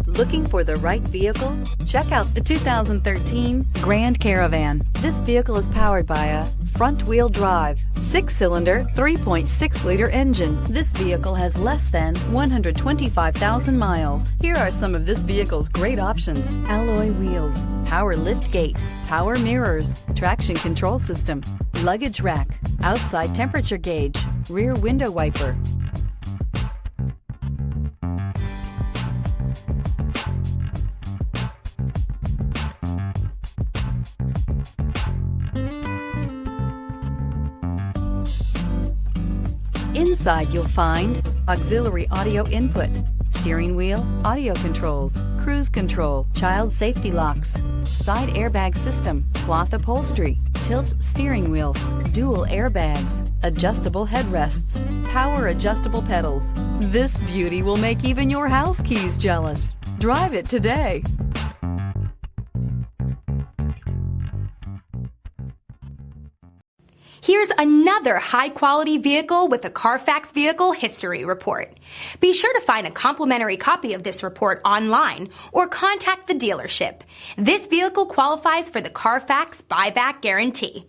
Looking for the right vehicle? Check out the 2013 Grand Caravan. This vehicle is powered by a front-wheel drive, 6-cylinder, 3.6-liter engine. This vehicle has less than 125,000 miles. Here are some of this vehicle's great options: alloy wheels, power lift gate, power mirrors, traction control system, luggage rack, outside temperature gauge, rear window wiper. Inside you'll find auxiliary audio input, steering wheel audio controls, cruise control, child safety locks, side airbag system, cloth upholstery, tilt steering wheel, dual airbags, adjustable headrests, power adjustable pedals. This beauty will make even your house keys jealous. Drive it today. Here's another high-quality vehicle with a Carfax Vehicle History Report. Be sure to find a complimentary copy of this report online or contact the dealership. This vehicle qualifies for the Carfax Buyback Guarantee.